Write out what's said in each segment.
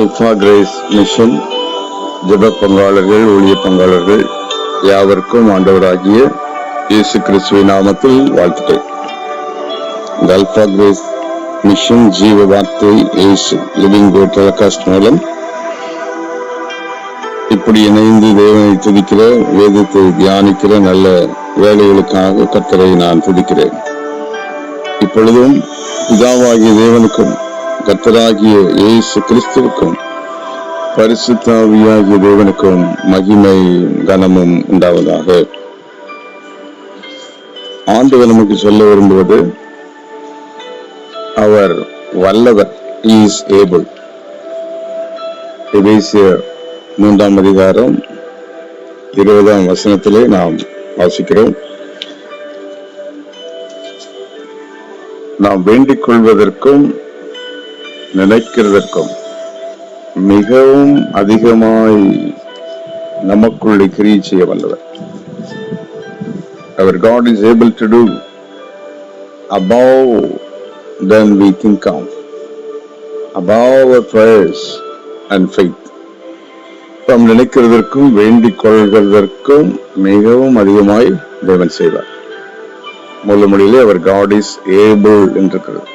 Alpha grace mission ஜெப பங்காளர்கள், ஊழிய பங்காளர்கள் யாவருக்கும் ஆண்டவராகிய இயேசு கிறிஸ்துவின் நாமத்தில் வாழ்த்துக்கள். இந்த அல்பா கிரேஸ் மிஷன் ஜீவ வார்த்தை இயேசு லிவிங் கோட் டெலிகாஸ்ட் மூலம் இப்படி இணைந்து தேவனை துதிக்கிற, வேதத்தை தியானிக்கிற நல்ல வேலைகளுக்காக கர்த்தரை நான் துதிக்கிறேன். இப்பொழுதும் பிதாவாகிய தேவனுக்கும் கர்த்தராகிய இயேசு கிறிஸ்துவுக்கும் பரிசுத்த ஆவியாகிய தேவனுக்கும் மகிமை கனமும் உண்டாவதாக. ஆண்டவர் நமக்கு சொல்ல விரும்புவது, அவர் வல்லவர், இஸ் ஏபிள். எபேசியர் 3 அதிகாரம் 20 வசனத்திலே நாம் வாசிக்கிறோம். நாம் வேண்டிக் கொள்வதற்கும் நினைக்கிறதற்கும் மிகவும் அதிகமாய் நமக்குள்ளே கிரியை செய்ய வல்லவர். Our God is able to do above than we think of, above our prayers and faith. நாம் நினைக்கிறதற்கும் வேண்டிக் கொள்வதற்கும் மிகவும் அதிகமாய் தேவன் செய்வார். மூலமொழியிலே அவர் God is able என்றிருக்கிறது.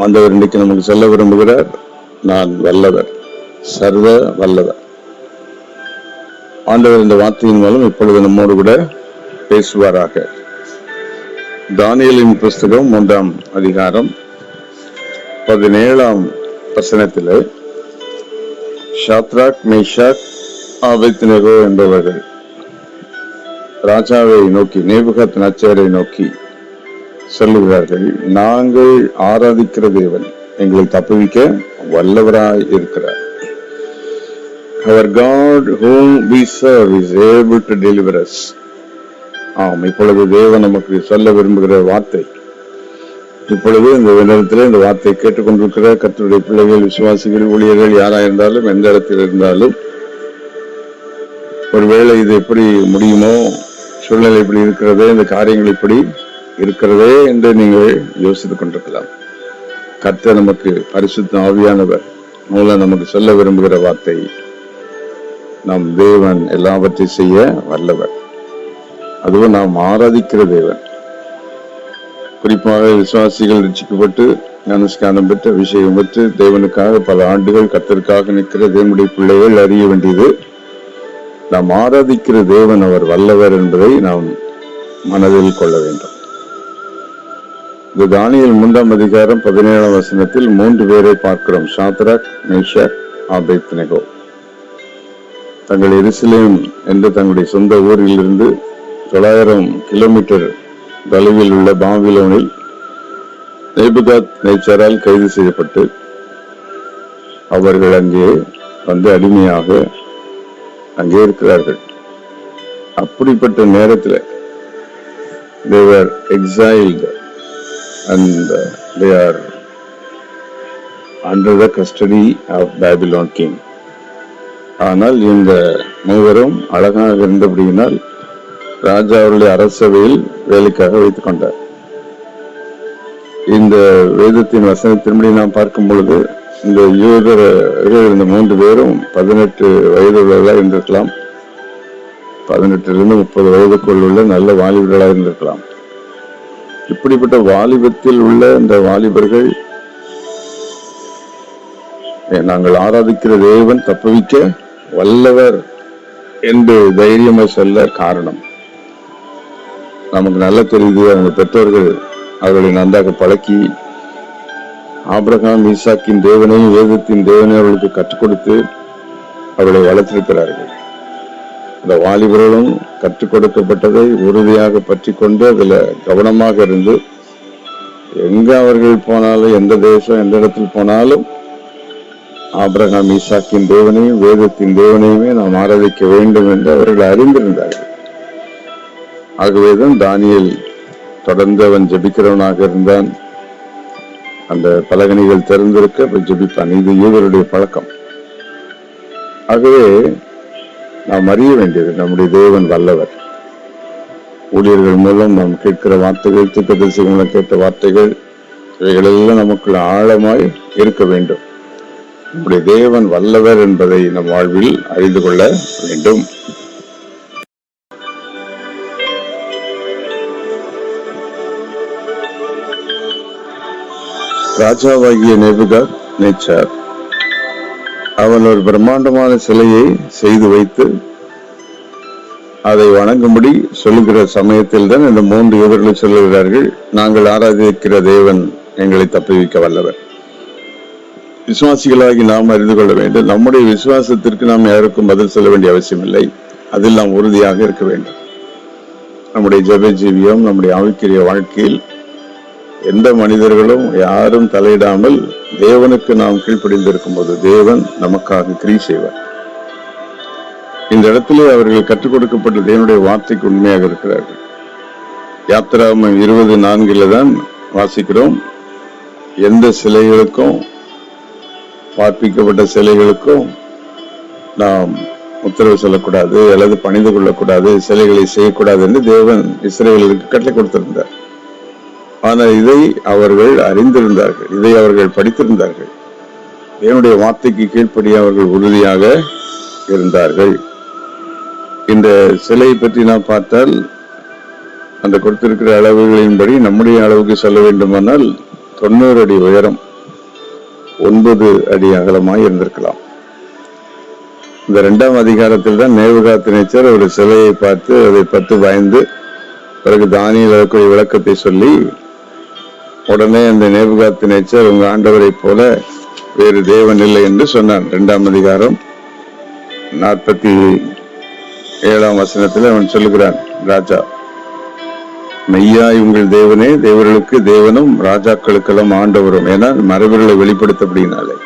ஆண்டவர் இன்றைக்கு நமக்கு சொல்ல விரும்புகிறார், நான் வல்லவர், சர்வ வல்லவர். ஆண்டவர் இந்த வார்த்தையின் மூலம் இப்பொழுது நம்மோடு கூட பேசுவாராக. தானியேலின் புஸ்தகம் 3 அதிகாரம் 17 வசனத்திலே ஷாத்ராக், மேஷாக், ஆபேத்நேகோ என்பவர்கள் ராஜாவை நோக்கி, நேபுகாத்நேச்சாரை நோக்கி சொல்லுகிறார்கள், நாங்கள் ஆராதிக்கிற தேவன் எங்களை தப்புவிக்க வல்லவராய் இருக்கிறார். Our God whom we serve is able to deliver us. ஆம், இப்பொழுது தேவன் நமக்கு சொல்ல விரும்புகிற வார்த்தை. இப்பொழுது இந்த நேரத்தில் இந்த வார்த்தை கேட்டுக்கொண்டிருக்கிற கர்த்தருடைய பிள்ளைகள், விசுவாசிகள், ஊழியர்கள் யாராயிருந்தாலும், எந்த இடத்தில் இருந்தாலும், ஒருவேளை இது எப்படி முடியுமோ, சூழ்நிலை இப்படி இருக்கிறதே, இந்த காரியங்கள் இப்படி இருக்கிறதே என்று நீங்கள் யோசித்துக் கொண்டிருக்கலாம். கர்த்தர் நமக்கு பரிசுத்த ஆவியானவர் மூலம் நமக்கு சொல்ல விரும்புகிற வார்த்தை, நம் தேவன் எல்லாவற்றையும் செய்ய வல்லவர். அதுவும் நாம் ஆராதிக்கிற தேவன். குறிப்பாக விசுவாசிகள் ரட்சிக்கப்பட்டு ஞானஸ்நானம் பெற்று அபிஷேகம் பெற்று தேவனுக்காக பல ஆண்டுகள் கர்த்தருக்காக நிற்கிற தேவனுடைய பிள்ளைகள் அறிய வேண்டியது, நாம் ஆராதிக்கிற தேவன் அவர் வல்லவர் என்பதை நாம் மனதில் கொள்ள வேண்டும். இந்த தானியேல் 3 அதிகாரம் 17 வசனத்தில் 3 பேரை பார்க்கிறோம். ஷாத்ராக், மேஷாக், ஆபேத்நேகோ தங்கள் எருசலேம் என்ற தங்களுடைய சொந்த ஊரில் இருந்து 900 கிலோமீட்டர் தொலைவில் உள்ள பாபிலோனில் நேபுகாத்நேச்சாரால் கைது செய்யப்பட்டு அவர்கள் அங்கே வந்து அடிமையாக அங்கே இருக்கிறார்கள். அப்படிப்பட்ட நேரத்தில் they were exiled and they are under the custody of Babylon king. ஆனால் இந்த மூவரும் அழகாக இருந்தபடியினால் ராஜா அவருடைய அரசவையில் வேலைக்காக வைத்துக் கொண்டார். இந்த வேதத்தின் வசனத்தின்படி நாம் பார்க்கும் பொழுது இந்த யூதர்கள் இந்த 3 பேரும் 18 வயதுள்ளவர்களாக இருந்திருக்கலாம், 18 30 வயதுக்குள் உள்ள நல்ல வாலிபர்களாக இருந்திருக்கலாம். இப்படிப்பட்ட வாலிபத்தில் உள்ள இந்த வாலிபர்கள் நாங்கள் ஆராதிக்கிற தேவன் தப்புவிக்க வல்லவர் என்று தைரியமாய் சொல்ல காரணம் நமக்கு நல்ல தெரியுது. அவங்க பெற்றோர்கள் அவர்களை நன்றாக பழக்கி ஆபிரகாம், ஈசாக்கின் தேவனையும் வேதத்தின் தேவனையும் அவர்களுக்கு கற்றுக் கொடுத்து அவர்களை வளர்த்திருக்கிறார்கள். இந்த வாலிபர்களும் கற்றுக் கொடுக்கப்பட்டதை உறுதியாக பற்றி கொண்டு அதில் கவனமாக இருந்து எங்க அவர்கள் போனாலும், எந்த தேசம், எந்த இடத்தில் போனாலும் ஆபிரகாம், ஈசாக்கின் தேவனையும் வேதத்தின் தேவனையுமே நாம் ஆராதிக்க வேண்டும் என்று அவர்கள் அறிந்திருந்தார்கள். ஆகவேதான் தானியேல் தொடர்ந்து அவன் ஜெபிக்கிறவனாக இருந்தான். அந்த பலகணிகள் திறந்திருக்க ஜெபிப்பான். இது யூதருடைய பழக்கம். ஆகவே நாம் அறிய வேண்டியது, நம்முடைய தேவன் வல்லவர். ஊழியர்கள் மூலம் நாம் கேட்கிற வார்த்தைகள், தீர்க்கதரிசி மூலம் கேட்ட வார்த்தைகள், இவைகளெல்லாம் நமக்குள்ள ஆழமாய் இருக்க வேண்டும். நம்முடைய தேவன் வல்லவர் என்பதை நம் வாழ்வில் அறிந்து கொள்ள வேண்டும். ராஜாவாகிய நேபுகாத்நேச்சார் அவன் ஒரு பிரம்மாண்டமான சிலையை செய்து வைத்து அதை வணங்கும்படி சொல்லுகிற சமயத்தில் தான் இந்த 3 யூதர்களும் சொல்லுகிறார்கள், நாங்கள் ஆராதிக்கிற தேவன் எங்களை தப்புவிக்க வல்லவர். விசுவாசிகளாகி நாம் அறிந்து கொள்ள வேண்டும், நம்முடைய விசுவாசத்திற்கு நாம் யாருக்கும் பதில் சொல்ல வேண்டிய அவசியம் இல்லை. அதில் நாம் உறுதியாக இருக்க வேண்டும். நம்முடைய ஜெப ஜீவியம், நம்முடைய ஆவிக்குரிய வாழ்க்கையில் எந்த மனிதர்களும் யாரும் தலையிடாமல் தேவனுக்கு நாம் கீழ்ப்படிந்திருக்கும் போது தேவன் நமக்காக கிரியை செய்வார். இந்த இடத்திலே அவர்கள் கற்றுக் கொடுக்கப்பட்ட தேவனுடைய வார்த்தைக்கு உண்மையாக இருக்கிறார்கள். யாத்திராகமம் 20:4 தான் வாசிக்கிறோம், எந்த சிலைகளுக்கும் பார்ப்பிக்கப்பட்ட சிலைகளுக்கும் நாம் உத்தரவு சொல்லக்கூடாது அல்லது பணிந்து கொள்ளக்கூடாது, சிலைகளை செய்யக்கூடாது என்று தேவன் இஸ்ரவேலுக்கு கட்டளை கொடுத்திருந்தார். ஆனால் இதை அவர்கள் அறிந்திருந்தார்கள், இதை அவர்கள் படித்திருந்தார்கள். தேவனுடைய வார்த்தைக்கு கீழ்ப்படி அவர்கள் உறுதியாக இருந்தார்கள். இந்த சிலையை பற்றி நாம் பார்த்தால் அந்த கொடுத்திருக்கிற அளவுகளின்படி நம்முடைய அளவுக்கு சொல்ல வேண்டுமானால் 90 அடி உயரம், 9 அடி அகலமாய் இருந்திருக்கலாம். இந்த 2ஆம் அதிகாரத்தில் தான் நேபுகாத்நேச்சார் ஒரு சிலையை பார்த்து அதை பற்றி பயந்து பிறகு தானியேல் அதற்குரிய விளக்கத்தை சொல்லி உடனே அந்த நேபுகாத்நேச்சார் உங்க ஆண்டவரை போல வேறு தேவன் இல்லை என்று சொன்னான். 2ஆம் அதிகாரம் 47ஆம் வசனத்தில் அவன் சொல்லுகிறான், ராஜா மெய்யாய் உங்கள் தேவனே தேவர்களுக்கு தேவனும் ராஜாக்களுக்கெல்லாம் ஆண்டவரும் என மரபுகளை வெளிப்படுத்தப்படினாலே.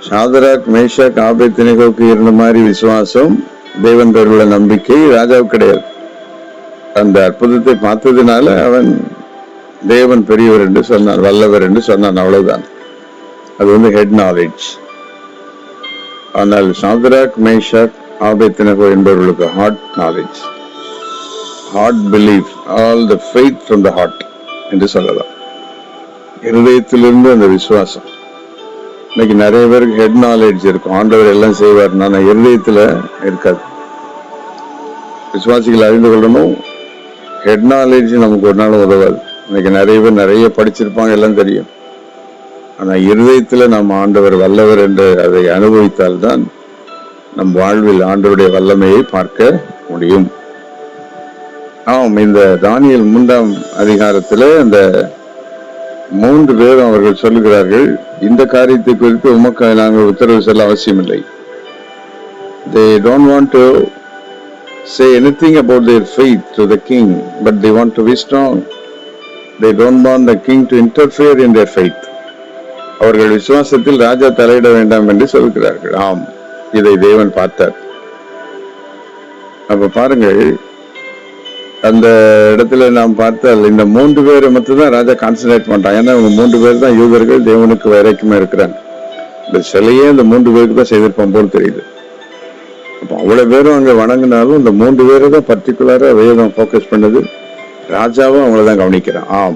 சாதராக் மேஷாக் ஆபேத்நேகோவுக்கு இருந்த மாதிரி விசுவாசம், தேவன் பேருள்ள நம்பிக்கை ராஜாவுக்கு கிடையாது. அந்த அற்புதத்தை பார்த்ததுனால அவன் தேவன் பெரியவர் என்று சொன்னான், வல்லவர் என்று சொன்னான், அவ்வளவுதான். அது ஹெட் நாலேஜ். ஆனால் சாதராக் மேஷாக் ஆபேத்நேகோ என்பவர்களுக்கு heart knowledge, heart belief, all the faith from the heart என்று சொல்லலாம். இருதயத்திலிருந்து அந்த விசுவாசம். இன்னைக்கு நிறைய பேருக்கு ஹெட் நாலேஜ் இருக்கும், ஆண்டவர் எல்லாம் செய்வார், நான் இருதயத்துல இருக்காது. விசுவாசிகள் அறிந்து கொள்ளணும், ஹெட் நாலேஜ் நமக்கு ஒரு நாள் உதவாது. இன்னைக்கு நிறைய பேர் நிறைய படிச்சிருப்பாங்க, எல்லாம் தெரியும். ஆனா இருதயத்துல நம்ம ஆண்டவர் வல்லவர் என்று அதை அனுபவித்தால்தான் நம் வாழ்வில் ஆண்டவருடைய வல்லமையை பார்க்க முடியும். இந்த தானியேல் 3ஆம் அதிகாரத்துல அந்த 3 பேரும் அவர்கள் சொல்லுகிறார்கள், இந்த காரியத்தை குறித்து உமக்கு நாங்கள் உத்தரவு சொல்ல அவசியம் இல்லை. They don't want to say anything about their faith to the king, but they want to be strong. They don't want the king to interfere in their faith. அவர்கள் விசுவாசத்தில் ராஜா தலையிட வேண்டாம் என்று சொல்கிறார்கள். இதை தேவன் பார்த்தார். அப்ப பாருங்கள், அந்த இடத்துல நாம் பார்த்தால் இந்த 3 பேரை மட்டும் தான் ராஜா கான்சன்ட்ரேட் பண்றான். ஏன்னா அவங்க 3 பேர் தான் யூதர்கள், தேவனுக்கு வரைக்குமே இருக்கிறாங்க. இந்த சிலையே இந்த 3 பேருக்கு தான் செய்திருப்பான் போல் தெரியுது. அப்ப அவ்வளவு பேரும் அங்க வணங்கினாலும் இந்த 3 பேரை தான் பர்டிகுலரா வேதம் போக்கஸ் பண்ணது. ராஜாவும் அவங்களதான் கவனிக்கிறான்.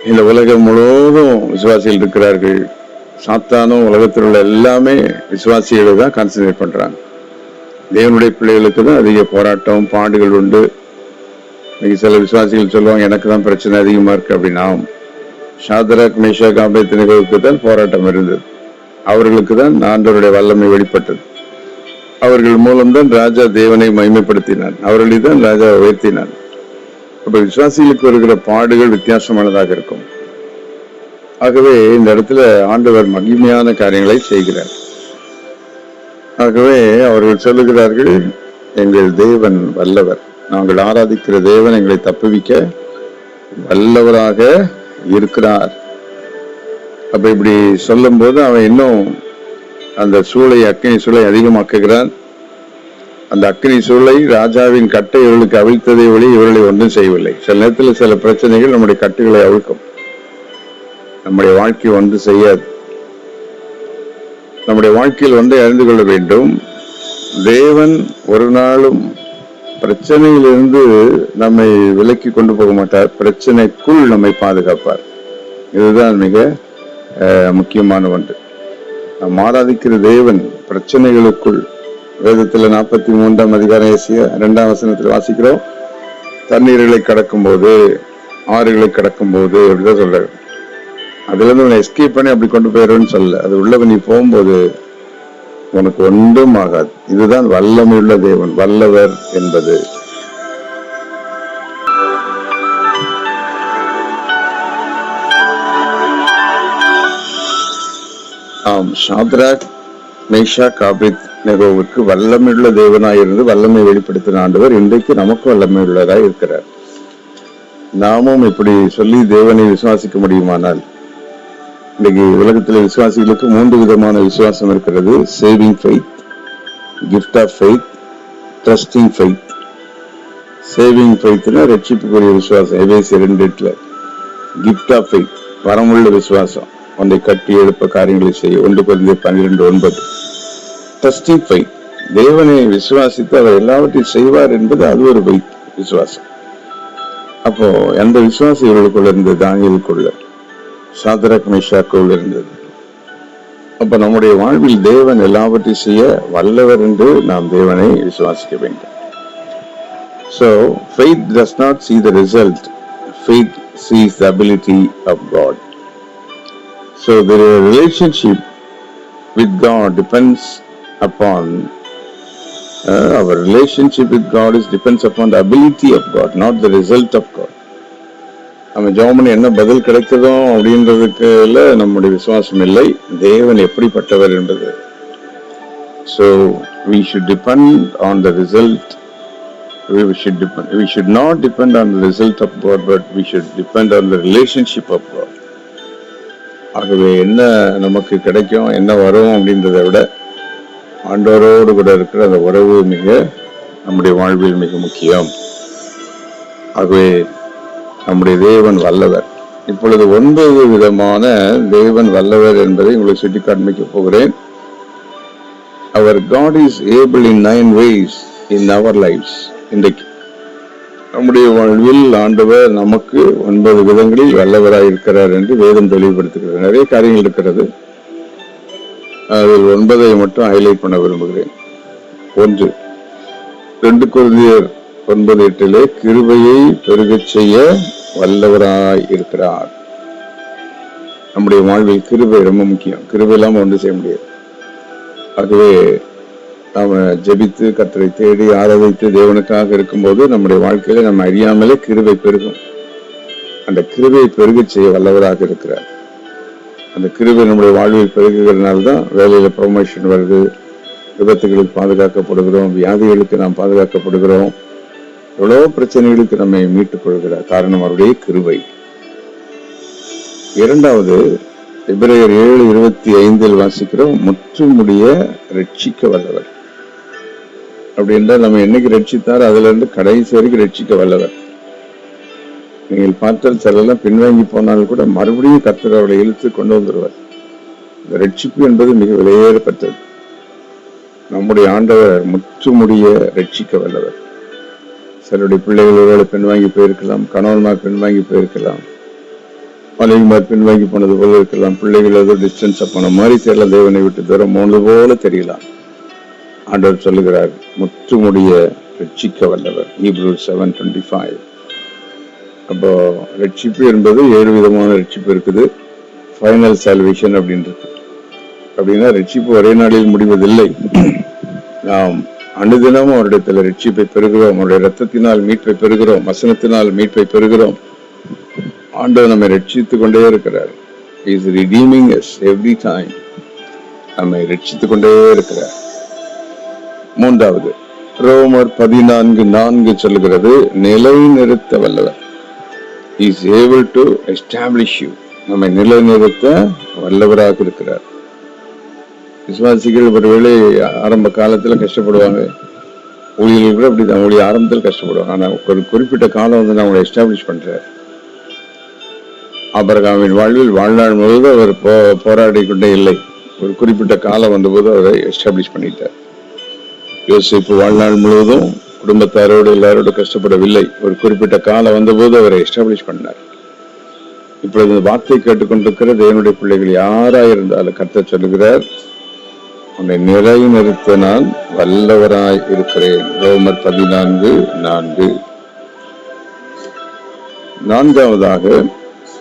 இந்த உலகம் முழுவதும் விசுவாசிகள் இருக்கிறார்கள். சாத்தானும் உலகத்தில் உள்ள எல்லாமே விசுவாசிகளை தான் கான்சன்ட்ரேட் பண்றாங்க. தேவனுடைய பிள்ளைகளுக்கு தான் அதிக போராட்டம், பாடுகள் உண்டு. இன்னைக்கு சில விசுவாசிகள் சொல்லுவாங்க, எனக்கு தான் பிரச்சனை அதிகமா இருக்கு அப்படின்னா. சாதராக் மேஷாக் ஆபேத்நேகோவுக்கு தான் போராட்டம் இருந்தது. அவர்களுக்கு தான் ஆண்டவருடைய வல்லமை வெளிப்பட்டது. அவர்கள் மூலம்தான் ராஜா தேவனை மகிமைப்படுத்தினான், அவர்களை தான் ராஜா உயர்த்தினான். அப்ப விசுவாசிகளுக்கு வருகிற பாடுகள் வித்தியாசமானதாக இருக்கும். ஆகவே இந்த இடத்துல ஆண்டவர் மகிமையான காரியங்களை செய்கிறார். ஆகவே அவர்கள் சொல்லுகிறார்கள், எங்கள் தேவன் வல்லவர், நாங்கள் ஆராதிக்கிற தேவன் எங்களை தப்புவிக்க வல்லவராக இருக்கிறார். அப்ப இப்படி சொல்லும் போது அவன் இன்னும் அந்த சூளை, அக்கினி சூளை அதிகமாக்குகிறான். அந்த அக்கினி சூளை ராஜாவின் கட்டை இவர்களுக்கு அவிழ்த்ததை ஒளி இவர்களை ஒன்றும் செய்யவில்லை. சில நேரத்தில் சில பிரச்சனைகள் நம்முடைய கட்டுகளை அவிழ்க்கும், நம்முடைய வாழ்க்கை ஒன்று செய்யாது. நம்முடைய வாழ்க்கையில் ஒன்றை அறிந்து கொள்ள வேண்டும், தேவன் ஒரு நாளும் பிரச்சனையிலிருந்து நம்மை விலக்கி கொண்டு போக மாட்டார், பிரச்சனைக்குள் நம்மை பாதுகாப்பார். இதுதான் மிக முக்கியமான ஒன்று. நாம் ஆராதிக்கிற தேவன் பிரச்சனைகளுக்குள், வேதத்துல 43ஆம் அதிகாரம் ஏசியா 2ஆம் வசனத்தில் வாசிக்கிறோம், தண்ணீர்களை கடக்கும் போது, ஆறுகளை கடக்கும் போது அப்படிதான் சொல்றாரு. அதுல இருந்து உன்னை எஸ்கேப் பண்ணி அப்படி கொண்டு போயிடுன்னு சொல்ல, அது உள்ள நீ போகும்போது உனக்கு ஒன்றும் ஆகாது. இதுதான் வல்லமையுள்ள தேவன், வல்லவர் என்பது. ஆம், ஷாத்ராக் மேஷாக் ஆபேத்நேகோவுக்கு வல்லமையுள்ள தேவனாயிருந்து வல்லமை வெளிப்படுத்தின ஆண்டவர் இன்றைக்கு நமக்கு வல்லமை உள்ளதாய் இருக்கிறார். நாமும் இப்படி சொல்லி தேவனை விசுவாசிக்க முடியுமானால், இன்னைக்கு உலகத்தில் விசுவாசிகளுக்கு 3 விதமான விசுவாசம் இருக்கிறது. Saving faith, gift of faith, trusting faith. Saving ஃபெய்த்னா ரட்சிப்புக்குரிய விசுவாசம், எபேசியர் 2:8. கிஃப்ட் ஆஃப் ஃபெய்த் வரமுள்ள விசுவாசம், ஒன்றை கட்டி எழுப்ப காரியங்களை செய்ய, 1 கொரிந்தியர் 12:9. ட்ரஸ்டிங் ஃபெய்த், தேவனை விசுவாசித்து அவர் எல்லாவற்றையும் செய்வார் என்பது அது ஒரு ஃபெய்த், விசுவாசம். அப்போ எந்த விசுவாசம் இவர்களுக்குள்ள இருந்தது? தானியேலுக்குள்ள, சாத்ராக் மேஷாக்குள்ள இருந்தது. அப்ப நம்முடைய வாழ்வில் தேவன் எல்லாவற்றையும் செய்ய வல்லவர் என்று நாம் தேவனை விசுவாசிக்க வேண்டும். So faith does not see the result, faith sees the ability of God. So the relationship with God depends upon our relationship with God depends upon the ability of God, not the result of God. நம்ம ஜெபம் என்ன பதில் கிடைக்குதோ அப்படின்றதுக்கு நம்முடைய விசுவாசம் இல்லை, தேவன் எப்படிப்பட்டவர் என்பது. So we should depend on the result. We should not depend on the result of God, but we should depend on the relationship of God. ஆகவே என்ன நமக்கு கிடைக்கும், என்ன வரும் அப்படின்றத விட ஆண்டவரோடு கூட இருக்கிற அந்த உறவு நம்முடைய வாழ்வில் மிக முக்கியம். ஆகவே நம்முடைய தேவன் வல்லவர். இப்பொழுது 9 விதமான தேவன் வல்லவர் என்பதை உங்களுக்கு சுட்டி காண்பிக்க போகிறேன். Our God is able in 9 ways in our lives. இன்றைக்கு நம்முடைய வாழ்வில் ஆண்டவர் நமக்கு 9 விதங்களில் வல்லவராய் இருக்கிறார் என்று வேதம் தெளிவுபடுத்துகிறது. நிறைய காரியங்கள் இருக்கிறது, அதில் 9ஐ மட்டும் ஹைலைட் பண்ண விரும்புகிறேன். 1, 2 கொரிந்தியர் 9:8 கிருபையை பெருகச் செய்ய வல்லவராய் இருக்கிறார். நம்முடைய வாழ்வில் கிருபை ரொம்ப முக்கியம். கிருபை இல்லாம ஒன்று செய்ய முடியாது. ஆகவே நாம ஜெபித்து கர்த்தரை தேடி ஆராதித்து தேவனுக்காக இருக்கும்போது நம்முடைய வாழ்க்கையில நம்ம அறியாமலே கிருபை பெருகும். அந்த கிருபையை பெருகச் செய்ய வல்லவராக இருக்கிறார். அந்த கிருபை நம்முடைய வாழ்வில் பெருகுகிறதுனால்தான் வேலையில ப்ரொமோஷன் வருது, விபத்துகளுக்கு பாதுகாக்கப்படுகிறோம், வியாதிகளுக்கு நாம் பாதுகாக்கப்படுகிறோம், எவ்வளவு பிரச்சனைகளுக்கு நம்மை மீட்டுக் கொள்கிறார். காரணம் அவருடைய கிருபை. 2வது எபிரேயர் 7:25 வாசிக்கிறோம், முற்றுமுடிய ரட்சிக்க வல்லவர். அப்படி என்றால் நம்ம என்னைக்கு ரட்சித்தார் அதுல இருந்து கடைசி வரைக்கும் ரட்சிக்க வல்லவர். நீங்கள் பார்த்தால் சிலெல்லாம் பின்வாங்கி போனாலும் கூட மறுபடியும் கர்த்தர் அவரை இழுத்து கொண்டு வந்துடுவார். இந்த ரட்சிப்பு என்பது மிக விலையேறப்பட்டது. நம்முடைய ஆண்டவர் முற்றுமுடிய ரட்சிக்க வல்லவர். சிலருடைய பிள்ளைகள் ஒருவேளை பின்வாங்கி போயிருக்கலாம், கணவன்மார் பின்வாங்கி போயிருக்கலாம், மனைவிமார் பின்வாங்கி போனது போல இருக்கலாம், பிள்ளைகள் ஏதோ டிஸ்டன்ஸ் போன மாதிரி தெரியல, தேவனை விட்டு தூரம் போனது போல தெரியலாம். ஆண்டவர் சொல்லுகிறார் முற்றுமுடிய ரட்சிக்க வல்லவர். Hebrews 7:25. அப்போ ரட்சிப்பு என்பது 7 விதமான ரட்சிப்பு இருக்குது. ஃபைனல் சால்வேஷன் அப்படின்றது. அப்படின்னா ரட்சிப்பு ஒரே நாளில் முடிவதில்லை. நாம் அனுதினமும் அவரிடத்தில் ரட்சிப்பை பெறுகிறோம், அவருடைய ரத்தத்தினால் மீட்பை பெறுகிறோம், வசனத்தினால் மீட்பை பெறுகிறோம். ஆண்டவர் நம்மை ரட்சித்துக் கொண்டே இருக்கிறார். He is redeeming us every time. நம்மை ரட்சித்துக் கொண்டே இருக்கிறார். 3வது ரோமர் 14:4 சொல்லுகிறது, நிலைநிறுத்த வல்லவர். He is able to establish you. நம்மை நிலைநிறுத்த வல்லவராக இருக்கிறார். விசுவாசிகள் ஒருவேளை ஆரம்ப காலத்துல கஷ்டப்படுவாங்க, ஊழியர்கள் கூட அப்படிதான், ஊழிய ஆரம்பத்தில் கஷ்டப்படுவாங்க. ஆனா ஒரு குறிப்பிட்ட காலம் வந்து அவங்களை எஸ்டாப்ளிஷ் பண்றார். ஆபிரகாமின் வாழ்வில் வாழ்நாள் முழுவதும் அவர் போராடி கொண்டே இல்லை. ஒரு குறிப்பிட்ட காலம் வந்தபோது அவரை எஸ்டாப்ளிஷ் பண்ணிட்டார். யோசேப்பு வாழ்நாள் முழுவதும் குடும்பத்தாரோடு எல்லாரோடும் கஷ்டப்படவில்லை. ஒரு குறிப்பிட்ட காலம் வந்தபோது அவரை எஸ்டாப்ளிஷ் பண்ணார். இப்பொழுது இந்த வார்த்தை கேட்டுக்கொண்டிருக்கிற தேவனுடைய பிள்ளைகள் யாராயிருந்தாலும் கர்த்தர் சொல்லுகிறார், உன்னை நிலைநிறுத்த நான் வல்லவராய் இருக்கிறேன். ரோமர் 14:4. நான்காவதாக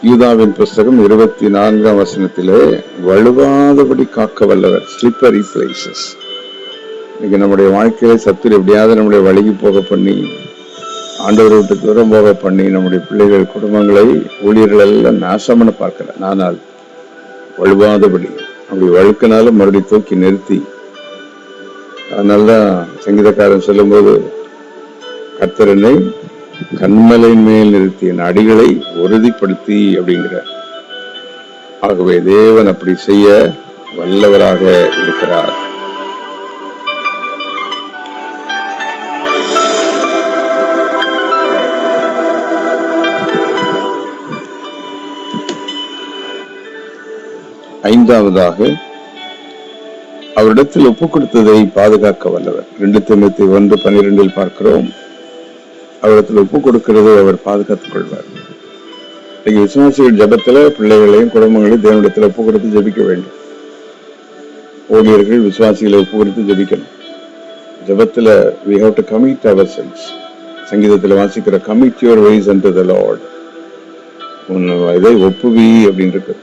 யூதாவின் புஸ்தகம் 24ஆம் வசனத்திலே வலுவாதபடி காக்க வல்லவர். Slippery places. இன்னைக்கு நம்முடைய வாழ்க்கையில சத்துரு எப்படியாவது நம்முடைய வழிக்கு போக பண்ணி, ஆண்டவரை விட்டு தூரம் போக பண்ணி, நம்முடைய பிள்ளைகள் குடும்பங்களை ஊழியர்கள் எல்லாம் நாசமான பார்க்கிறேன். ஆனால் வலுவாதபடி அப்படி வழுக்கினாலும் மறுபடியும் தூக்கி நிறுத்தி, அதனாலதான் சங்கீதக்காரன் சொல்லும் போது, கர்த்தர் என்னை கண்மலையின் மேல் நிறுத்தி என் அடிகளை உறுதிப்படுத்தி அப்படிங்கிறார். ஆகவே தேவன் அப்படி செய்ய வல்லவராக இருக்கிறார். ஐந்தாவதாக அவரிடத்தில் ஒப்புக் கொடுத்ததை பாதுகாக்க வல்லவர். 2 தீமோத்தேயு 1:12 பார்க்கிறோம். அவரிடத்தில் ஒப்புக் கொடுக்கிறது அவர் பாதுகாத்துக் கொள்வார். இன்னைக்கு விசுவாசிகள் ஜபத்துல பிள்ளைகளையும் குடும்பங்களையும் தேவனிடத்தில் ஒப்புக் கொடுத்து ஜபிக்க வேண்டும். ஊழியர்கள் விசுவாசிகளை ஒப்புக் கொடுத்து ஜபிக்கணும். ஜபத்துல we have to commit ourselves. சங்கீதத்தில் வாசிக்கிற commit your ways unto the Lord. இதை ஒப்புவி அப்படின்னு இருக்கு.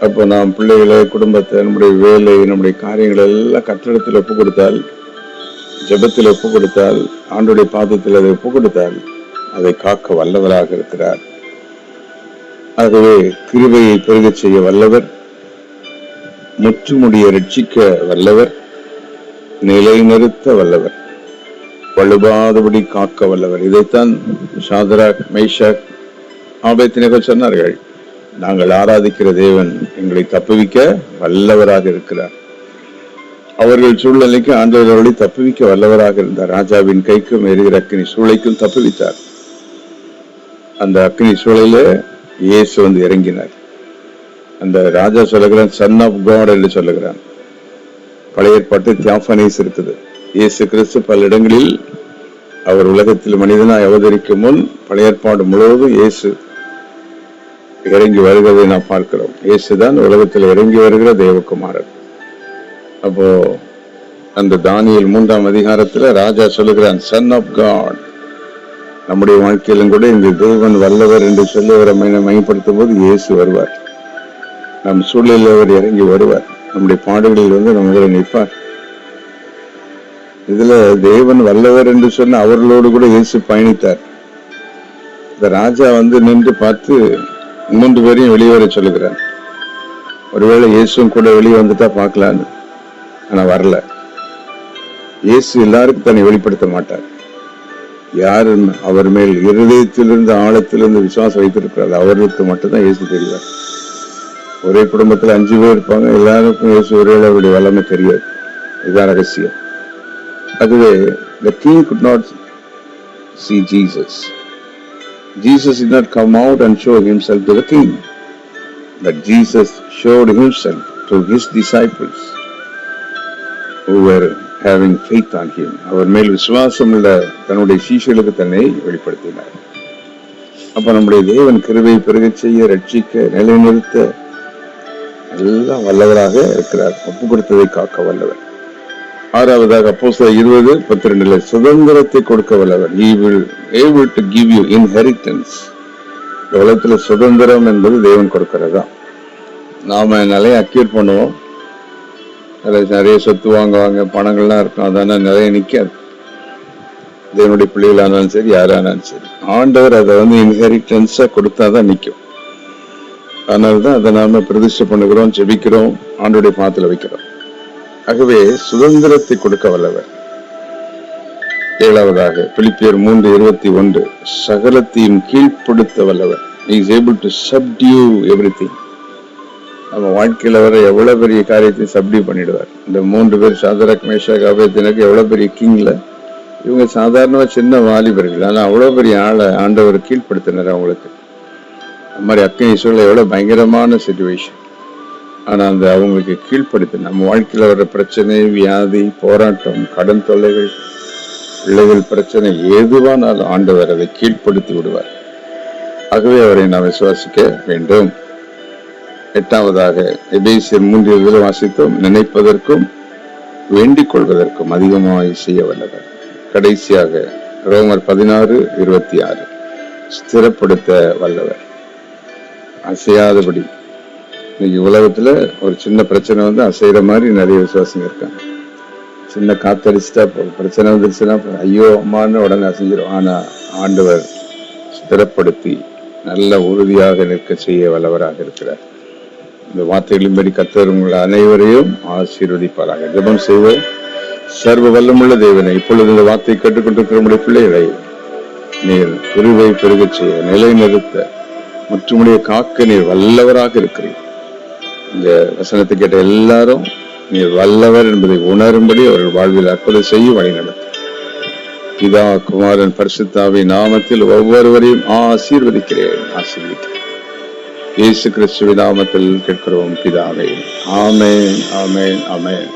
அப்போ நாம் பிள்ளைகளை, குடும்பத்தை, நம்முடைய வேலை, நம்முடைய காரியங்கள் எல்லாம் கட்டடத்தில் ஒப்பு கொடுத்தால், ஜபத்தில் ஒப்பு கொடுத்தால், ஆண்டுடைய பாதத்தில் அதை ஒப்பு கொடுத்தால், அதை காக்க வல்லவராக இருக்கிறார். ஆகவே கிருபையை பெருக செய்ய வல்லவர், முற்றுமுடிய ரட்சிக்க வல்லவர், நிலைநிறுத்த வல்லவர், வலுவாதபடி காக்க வல்லவர். இதைத்தான் சாத்ராக், மேஷாக், ஆபேத்நேகோ சொன்னார்கள். நாங்கள் ஆராதிக்கிற தேவன் எங்களை தப்புவிக்க வல்லவராக இருக்கிறார். அவர்கள் சூழ்நிலைக்கு ஆண்டவர் அவர்களை தப்புவிக்க வல்லவராக இருந்தார். ராஜாவின் கைக்கும் எரிகிற அக்கினி சூளைக்கும் தப்புவித்தார். அந்த அக்கினி சூளையில இயேசு வந்து இறங்கினார். அந்த ராஜா சொல்லுகிறான், சன் ஆஃப் காட் என்று சொல்லுகிறான். பழைய ஏற்பாட்டு தியாபனீஸ் இருக்குது. இயேசு கிறிஸ்து பல இடங்களில் அவர் உலகத்தில் மனிதனாய் அவதரிக்கும் முன் பழைய ஏற்பாடு முழுவதும் இயேசு இறங்கி வருகிறதை நாம் பார்க்கிறோம். இயேசுதான் உலகத்தில் இறங்கி வருகிற தேவகுமாரன். அப்போ அந்த தானியேல் 3ஆம் அதிகாரத்துல ராஜா சொல்லுகிறான், சன் ஆஃப் காட். நம்முடைய வாழ்க்கையிலும் கூட இந்த தேவன் வல்லவர் என்று சொல்லி அவரை மையப்படுத்தும் போது இயேசு வருவார். நம் சூழலில் அவர் இறங்கி வருவார். நம்முடைய பாடுகளில் வந்து நம்ம நிற்பார். இதுல தேவன் வல்லவர் என்று சொன்ன அவர்களோடு கூட இயேசு பயணித்தார். இந்த ராஜா வந்து நின்று பார்த்து 3 பேரையும் வெளியே வர சொல்லுகிறார். ஒருவேளை இயேசுவும் கூட வெளியே வந்துட்டா பார்க்கலான்னு. ஆனா வரல. இயேசு எல்லாருக்கும் தன்னை வெளிப்படுத்த மாட்டார். யாரு அவர் மேல் இருதயத்திலிருந்து ஆழத்திலிருந்து விசுவாசம் வைத்திருக்கிறார் அவர்களுக்கு மட்டும்தான் இயேசு தெரிவார். ஒரே குடும்பத்துல 5 பேர் இருப்பாங்க. எல்லாருக்கும் இயேசு ஒருவேளை அவருடைய வல்லமை தெரியாது. இதுதான் ரகசியம். அதுவே the king could not see Jesus. Jesus did not come out and show himself to the king, but Jesus showed himself to his disciples who were having faith on him. அவர் மேல் விசுவாசம் உள்ள தன்னுடைய சீஷர்களுக்கு தன்னை வெளிப்படுத்தினார். அப்ப நம்முடைய தேவன் கிருபையை பெருக செய்ய, ரட்சிக்க, நிலைநிறுத்த எல்லாம் வல்லவராக இருக்கிறார். ஒப்பு கொடுத்ததை காக்க வல்லவர். 6வதாக அப்போஸ்தலர் 20:12 சுதந்திரத்தை கொடுக்க வல்லவர். He will able to give you inheritance. உலகத்துல சுதந்திரம் என்பது தேவன் கொடுக்கிறதா. நாம நிறைய அக்யூர் பண்ணுவோம். நிறைய சொத்து வாங்குவாங்க, பணங்கள்லாம் இருக்கும். அதான நிறைய நிக்காது. தேவனுடைய பிள்ளைகளானாலும் சரி, யாரானாலும் சரி, ஆண்டவர் அதை வந்து இன்ஹெரிட்டன்ஸா கொடுத்தாதான் நிக்கும். அதனால்தான் அதை நாம பிரதிஷ்டை பண்ணுகிறோம், ஜெபிக்கிறோம், ஆண்டோடைய பாத்துல வைக்கிறோம். ஆகவே சுதந்திரத்தை கொடுக்க வல்லவர். 7வதாக பிலிப்பியர் 3:21 சகலத்தையும் கீழ்ப்படுத்த வல்லவர். He is able to subdue everything. நம்ம வாழ்க்கையில வர எவ்வளவு பெரிய காரியத்தை சப்டியூ பண்ணிடுவார். இந்த 3 பேர் சாத்ராக், மேஷாக், ஆபேத்நேகோ எவ்வளவு பெரிய கிங்ல, இவங்க சாதாரண சின்ன வாலிபர்கள். ஆனா அவ்வளவு பெரிய ஆளை ஆண்டவர் கீழ்ப்படுத்தினார் அவங்களுக்கு. அது மாதிரி அக்கினி சூழல் எவ்வளவு பயங்கரமான சிச்சுவேஷன். ஆனா அந்த அவங்களுக்கு கீழ்ப்படுத்த, நம்ம வாழ்க்கையில வர்ற பிரச்சனை, வியாதி, போராட்டம், கடன் தொல்லைகள், பிள்ளைகள் பிரச்சனை எதுவானாலும் ஆண்டவர் அதை கீழ்ப்படுத்தி விடுவார். ஆகவே அவரை நாம் விசுவாசிக்க வேண்டும். 8ஆவதாக எபேசியர் 3 வாசித்தோம். நினைப்பதற்கும் வேண்டிக் கொள்வதற்கும் அதிகமாய் செய்ய வல்லவர். கடைசியாக ரோமர் 16:26 ஸ்திரப்படுத்த வல்லவர். அசையாதபடி. இன்னைக்கு உலகத்துல ஒரு சின்ன பிரச்சனை வந்து அசைகிற மாதிரி நிறைய விசுவாசங்க இருக்காங்க. சின்ன காத்தடிச்சுட்டா பிரச்சனை வந்துருச்சுன்னா ஐயோ அம்மான்னு உடனே அசைஞ்சிடும். ஆனா ஆண்டவர் ஸ்திரப்படுத்தி நல்ல உறுதியாக நிற்க செய்ய வல்லவராக இருக்கிறார். இந்த வார்த்தைகளின்படி கர்த்தர் உங்கள் அனைவரையும் ஆசீர்வதிப்பாராக. ஜெபம் செய்வோம். சர்வ வல்லமுள்ள தேவனை, இப்பொழுது இந்த வார்த்தை கேட்டுக்கொண்டிருக்கிற நம்முடைய பிள்ளைகளை நீர் குருவை பெருகச் செய்ய, நிலைநிறுத்த முற்றுமுடிய காக்க நீர் வல்லவராக இருக்கிறீர். இந்த வசனத்தை கேட்ட எல்லாரும் நீர் வல்லவர் என்பதை உணரும்படி அவர்கள் வாழ்வில் அற்புதம் செய்ய வழி நடத்தும். பிதா குமாரன் பரிசுத்தாவின் நாமத்தில் ஒவ்வொருவரையும் ஆசீர்வதிக்கிறேன். இயேசு கிறிஸ்துவின் நாமத்தில் கேட்கிறோம் பிதாவே. ஆமென், ஆமென், ஆமென்.